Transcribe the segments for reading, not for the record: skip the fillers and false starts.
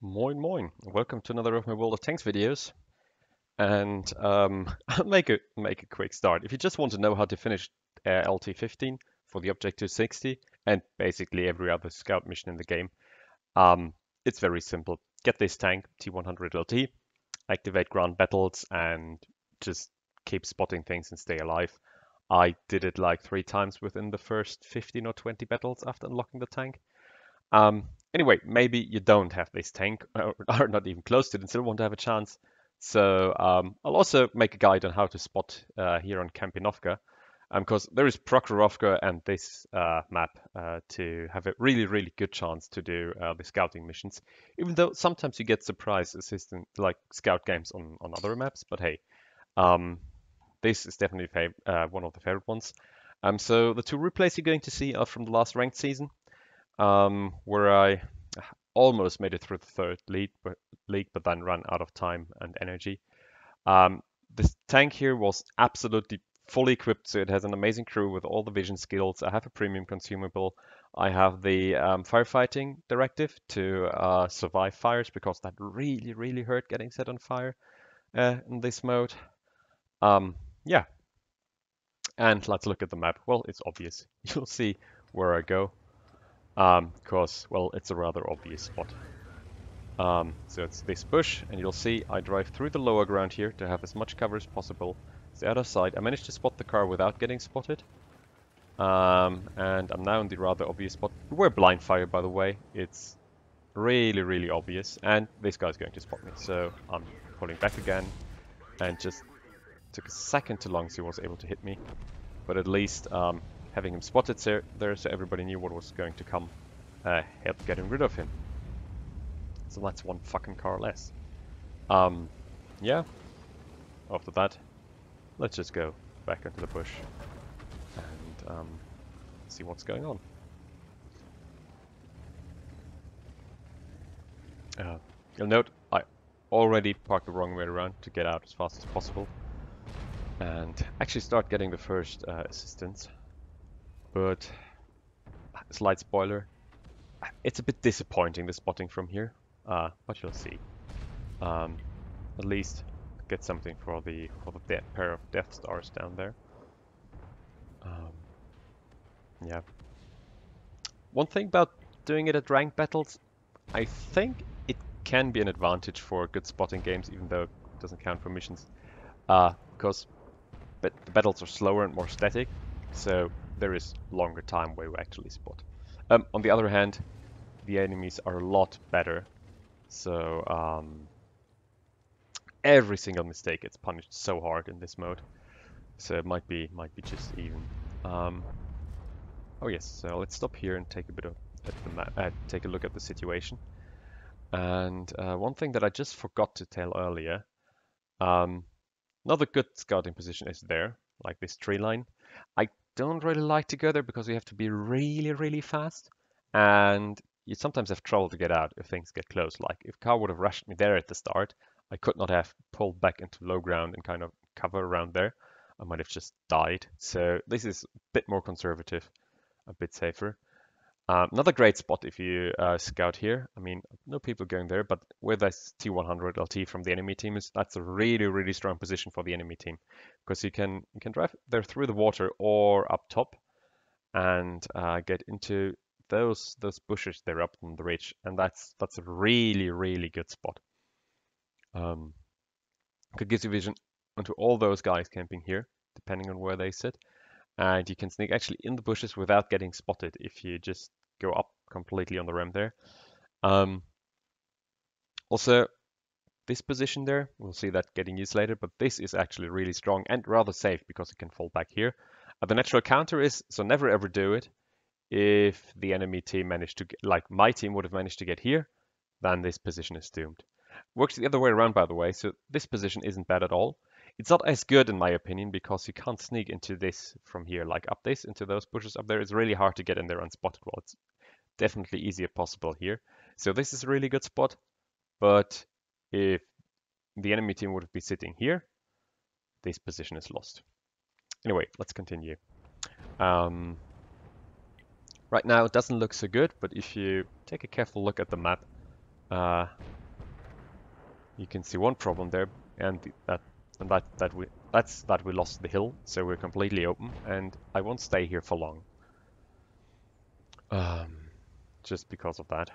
Moin moin, welcome to another of my World of Tanks videos. And I'll make a quick start. If you just want to know how to finish LT-15 for the Objective 60 and basically every other scout mission in the game, it's very simple. Get this tank, T100 LT, activate ground battles, and just keep spotting things and stay alive. I did it like 3 times within the first 15 or 20 battles after unlocking the tank. Anyway, maybe you don't have this tank or are not even close to it and still want to have a chance. So I'll also make a guide on how to spot here on Campinovka, because there is Prokhorovka and this map to have a really good chance to do the scouting missions. Even though sometimes you get surprise assistant like scout games on other maps, but hey, um, this is definitely one of the favorite ones. So the two replays you're going to see are from the last ranked season, where I almost made it through the third league, but then ran out of time and energy. This tank here was absolutely fully equipped, so it has an amazing crew with all the vision skills. I have a premium consumable. I have the firefighting directive to survive fires because that really hurt getting set on fire in this mode. Yeah, and let's look at the map. Well, it's obvious. You'll see where I go. Because, well, it's a rather obvious spot. So it's this bush, and you'll see I drive through the lower ground here to have as much cover as possible. It's the other side. I managed to spot the car without getting spotted. And I'm now in the rather obvious spot. We're blind fire, by the way. It's really obvious. And this guy's going to spot me, so I'm pulling back again. And just took a second too long so he was able to hit me. But at least having him spotted there so everybody knew what was going to come helped getting rid of him. So that's one fucking car less. Yeah. After that, let's just go back into the bush and see what's going on. You'll note I already parked the wrong way around to get out as fast as possible and actually start getting the first assistance. But slight spoiler, it's a bit disappointing the spotting from here, but you'll see. At least get something for the pair of Death Stars down there. Yeah. One thing about doing it at ranked battles, I think it can be an advantage for good spotting games, even though it doesn't count for missions, because the battles are slower and more static, so there is longer time where you actually spot. On the other hand, the enemies are a lot better, so every single mistake gets punished so hard in this mode. So it might be just even. Oh yes, so let's stop here and take a bit of take a look at the situation. And one thing that I just forgot to tell earlier, another good scouting position is there, like this tree line. I don't really like to go there because you have to be really fast, and you sometimes have trouble to get out if things get close. Like if car would have rushed me there at the start, I could not have pulled back into low ground and kind of cover around there. I might have just died. So this is a bit more conservative, a bit safer. Another great spot if you scout here. I mean, no people going there, but where this T100 LT from the enemy team is, that's a really strong position for the enemy team because you can drive there through the water or up top and get into those bushes there up on the ridge, and that's a really good spot. It gives you vision onto all those guys camping here, depending on where they sit. And you can sneak actually in the bushes without getting spotted if you just go up completely on the rim there. Also, this position there, we'll see that getting used later, but this is actually really strong and rather safe because it can fall back here. The natural counter is, so never ever do it. If the enemy team managed to get, like my team would have managed to get here, then this position is doomed. Works the other way around, by the way, so this position isn't bad at all. It's not as good in my opinion because you can't sneak into this from here, like up this, into those bushes up there. It's really hard to get in there unspotted. Well, it's definitely easier possible here. So this is a really good spot, but if the enemy team would be sitting here, this position is lost. Anyway, let's continue. Right now it doesn't look so good, but if you take a careful look at the map, You can see one problem there, and that we lost the hill, so we're completely open, and I won't stay here for long. Just because of that,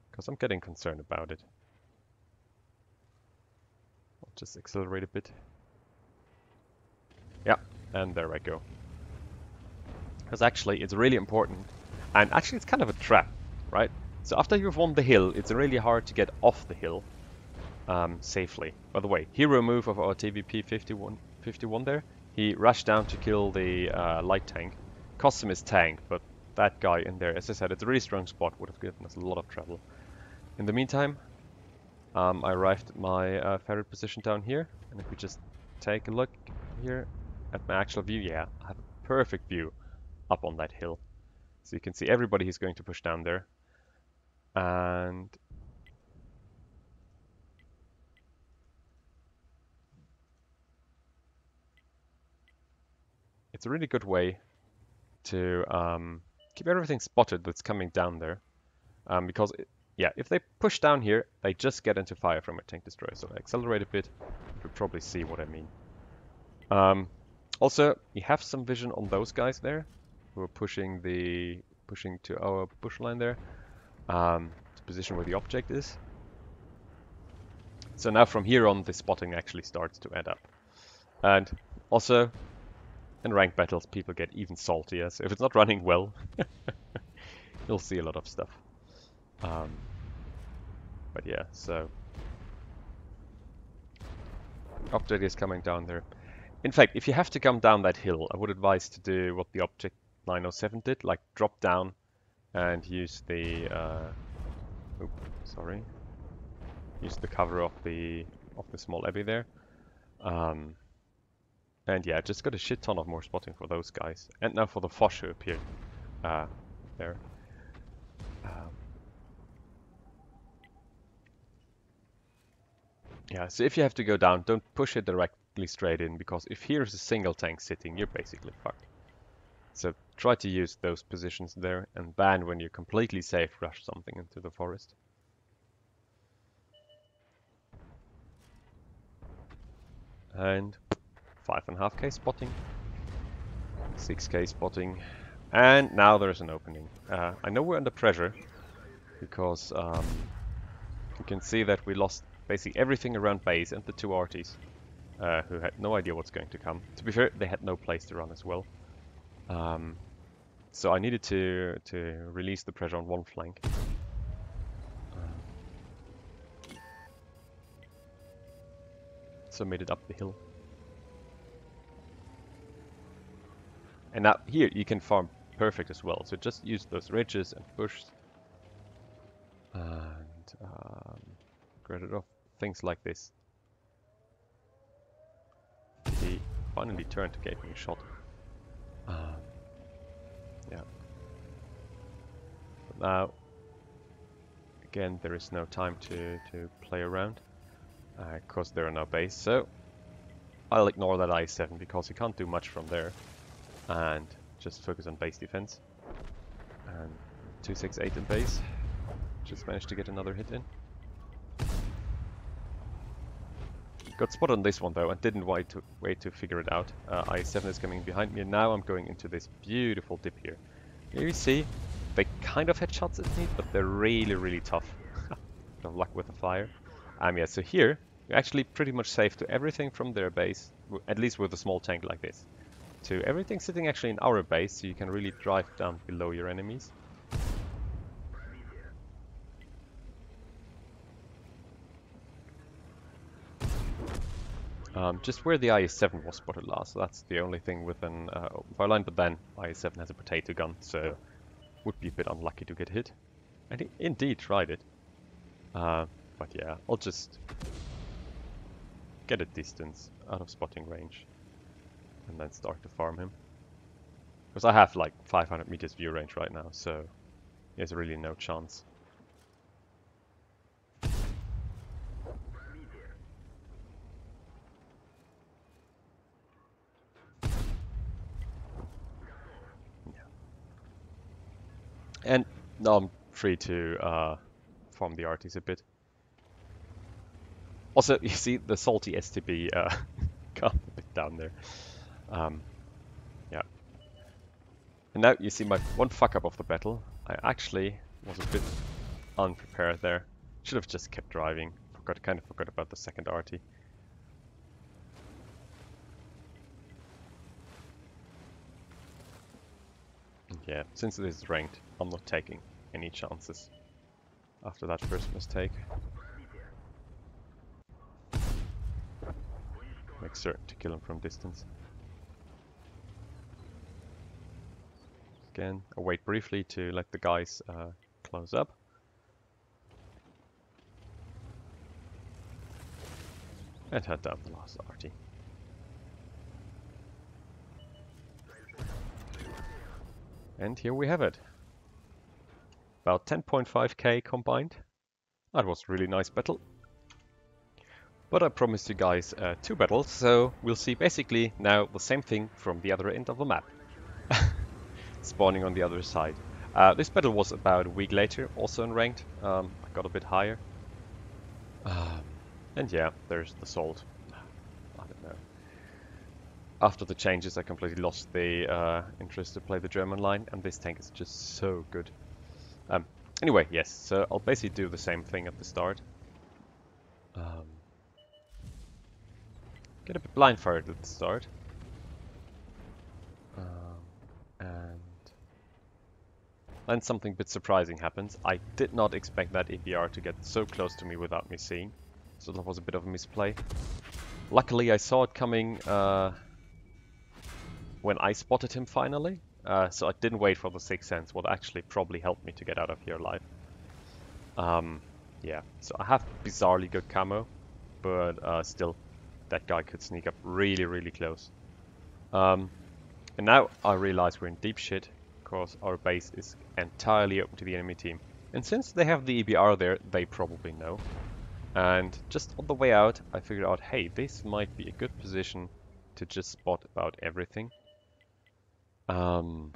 because I'm getting concerned about it. I'll just accelerate a bit. Yeah, and there I go. Because actually, it's really important, and actually it's kind of a trap, right? So after you've won the hill, it's really hard to get off the hill safely. By the way, hero move of our TVP 51 there. He rushed down to kill the light tank. Cost him his tank, but that guy in there, as I said, it's a really strong spot, would have given us a lot of trouble. In the meantime, I arrived at my ferret position down here, and if we just take a look here at my actual view, yeah, I have a perfect view up on that hill. So you can see everybody who's going to push down there. And it's a really good way to keep everything spotted that's coming down there. Because, yeah, if they push down here, they just get into fire from a tank destroyer. So I accelerate a bit, you'll probably see what I mean. Also, you have some vision on those guys there, who are pushing to our bush line there, the position where the object is. So now from here on, the spotting actually starts to add up. And also, in ranked battles, people get even saltier. So if it's not running well, you'll see a lot of stuff. But yeah, so object is coming down there. In fact, if you have to come down that hill, I would advise to do what the object 907 did, like drop down and use the use the cover of the small abbey there. And yeah, just got a shit ton of more spotting for those guys. And now for the Foch who appeared there. Yeah, so if you have to go down, don't push it directly straight in, because if here's a single tank sitting, you're basically fucked. So try to use those positions there, and then when you're completely safe, rush something into the forest. And 5.5k spotting, 6k spotting, and now there's an opening. I know we're under pressure, because you can see that we lost basically everything around base and the two arties, who had no idea what's going to come. To be fair, they had no place to run as well. So I needed to release the pressure on one flank. So made it up the hill. And now here you can farm perfect as well. So just use those ridges and bushes. And get rid of things like this. He finally turned to give me a shot. Yeah. But now, again, there is no time to play around, because there are no base. So I'll ignore that I-7 because he can't do much from there, and just focus on base defense. And 268 in base. Just managed to get another hit in. Got spot on this one though, and didn't wait to figure it out. I-7 is coming behind me, and now I'm going into this beautiful dip here. Here you see, they kind of had shots at me, but they're really, really tough. Bit of luck with the fire. Yeah, so here, you're actually pretty much safe to everything from their base, at least with a small tank like this, to everything sitting actually in our base, so you can really drive down below your enemies. Just where the IS-7 was spotted last, so that's the only thing with an open fire line, but then IS-7 has a potato gun, so would be a bit unlucky to get hit. And he indeed tried it. But yeah, I'll just get a distance out of spotting range and then start to farm him. Because I have like 500 meters view range right now, so he has really no chance. And now I'm free to farm the arties a bit. Also, you see the salty STB got a bit down there. Yeah. And now you see my one fuck up of the battle. I actually was a bit unprepared there. Should have just kept driving. Kind of forgot about the second arty. Yeah, since it is ranked, I'm not taking any chances after that first mistake. Make certain to kill him from distance. Again, I'll wait briefly to let the guys close up. And head down the last arty. And here we have it. About 10.5k combined. That was a really nice battle. But I promised you guys 2 battles, so we'll see basically now the same thing from the other end of the map. Spawning on the other side. This battle was about a week later, also in ranked. I got a bit higher. And yeah, there's the salt. I don't know. After the changes, I completely lost the interest to play the German line, and this tank is just so good. Anyway, yes, so I'll basically do the same thing at the start. Get a bit blind fired at the start. And then something a bit surprising happens. I did not expect that EBR to get so close to me without me seeing. So that was a bit of a misplay. Luckily I saw it coming when I spotted him finally. So I didn't wait for the 6th sense, what actually probably helped me to get out of here alive. Yeah, so I have bizarrely good camo, but still, that guy could sneak up really, really close. And now I realize we're in deep shit, because our base is entirely open to the enemy team. And since they have the EBR there, they probably know. And just on the way out, I figured out, hey, this might be a good position to just spot about everything. And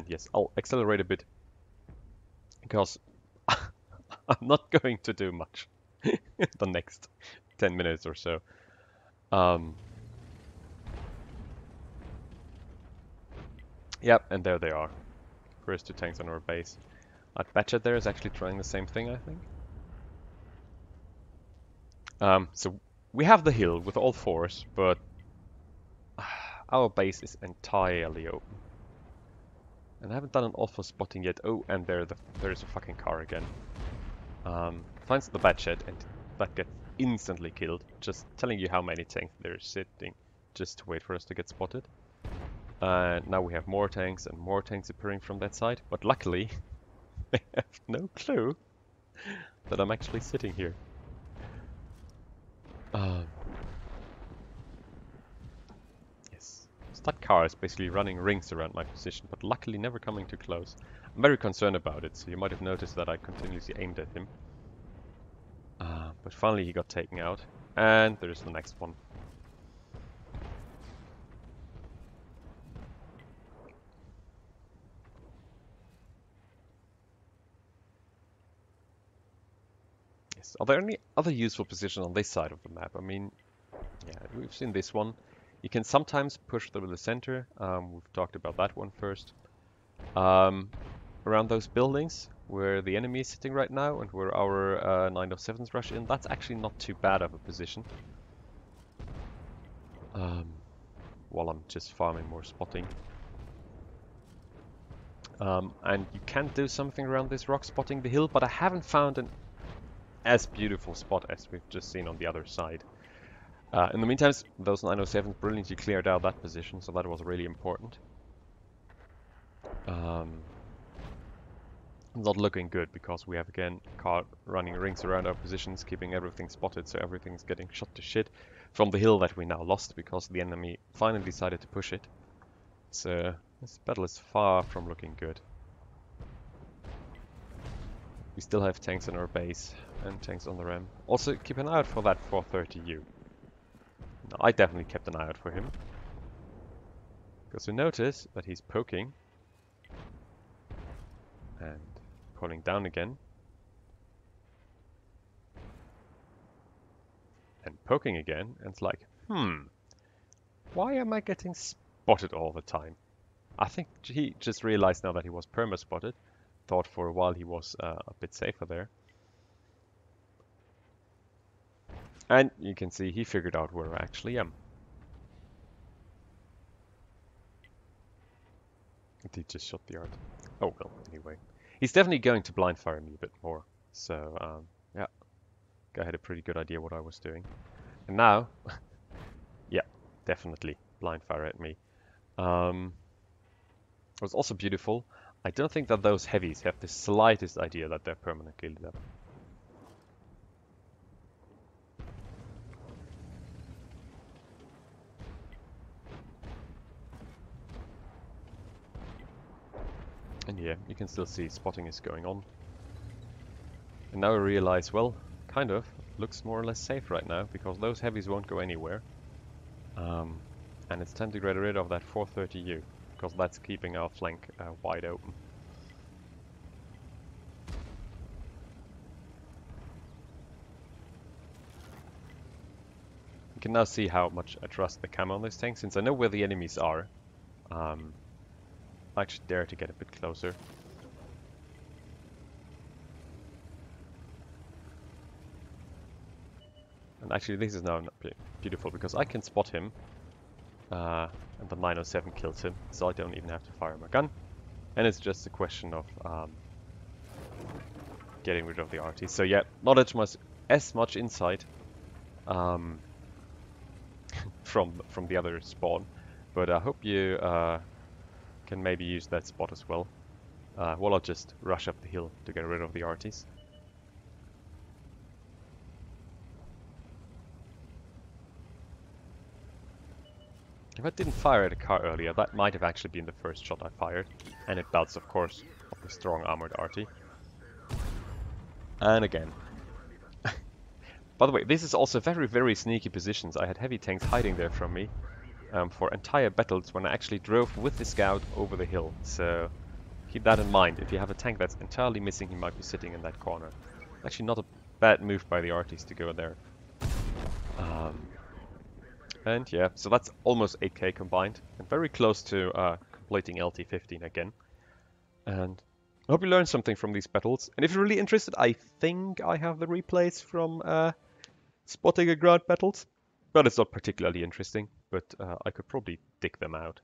yes, I'll accelerate a bit, because I'm not going to do much the next 10 minutes or so. Yep, and there they are. First 2 tanks on our base. That Batchet there is actually trying the same thing, I think. So we have the hill with all 4s, but our base is entirely open. And I haven't done an awful spotting yet. Oh, and there's a fucking car again. Finds the Batchet, and that gets instantly killed. Just telling you how many tanks they're sitting just to wait for us to get spotted. And now we have more tanks and more tanks appearing from that side. But luckily, they have no clue that I'm actually sitting here. Yes, so that car is basically running rings around my position, but luckily never coming too close. I'm very concerned about it, so you might have noticed that I continuously aimed at him. But finally he got taken out, and there's the next one. Yes. Are there any other useful positions on this side of the map? I mean, yeah, we've seen this one. You can sometimes push through the center. We've talked about that one first. Around those buildings where the enemy is sitting right now and where our 907s rush in, that's actually not too bad of a position. While I'm just farming more spotting. And you can do something around this rock spotting the hill, but I haven't found an as beautiful spot as we've just seen on the other side. In the meantime, those 907s brilliantly cleared out that position, so that was really important. Not looking good, because we have again a car running rings around our positions, keeping everything spotted, so everything's getting shot to shit from the hill that we now lost, because the enemy finally decided to push it. So this battle is far from looking good. We still have tanks on our base and tanks on the ram. Also keep an eye out for that 430U. Now, I definitely kept an eye out for him, because you notice that he's poking and recoiling down again. And poking again, and it's like, why am I getting spotted all the time? I think he just realized now that he was perma-spotted. Thought for a while he was a bit safer there. And you can see he figured out where I actually am. He just shot the art. Oh well, anyway. He's definitely going to blind fire me a bit more. So, yeah. I had a pretty good idea what I was doing. And now, yeah, definitely blind fire at me. It was also beautiful. I don't think that those heavies have the slightest idea that they're permanently lit up. And yeah, you can still see spotting is going on. And now I realize, well, kind of, looks more or less safe right now, because those heavies won't go anywhere. And it's time to get rid of that 430U, because that's keeping our flank wide open. You can now see how much I trust the camo on this tank, since I know where the enemies are. I actually dare to get a bit closer. And actually this is now beautiful, because I can spot him, and the 907 kills him, so I don't even have to fire my gun. And it's just a question of getting rid of the RT. So yeah, not as much insight from the other spawn, but I hope you can maybe use that spot as well. Well, I'll just rush up the hill to get rid of the RTs. If I didn't fire at a car earlier, that might have actually been the first shot I fired. And it bouts, of course, of the strong armored RT. And again. By the way, this is also very, very sneaky positions. I had heavy tanks hiding there from me for entire battles when I actually drove with the scout over the hill. So keep that in mind. If you have a tank that's entirely missing, he might be sitting in that corner. Actually not a bad move by the RTs to go there. And yeah, so that's almost 8k combined, and very close to completing LT-15 again. And I hope you learned something from these battles. And if you're really interested, I think I have the replays from spotting a ground battles, but it's not particularly interesting. But I could probably dig them out.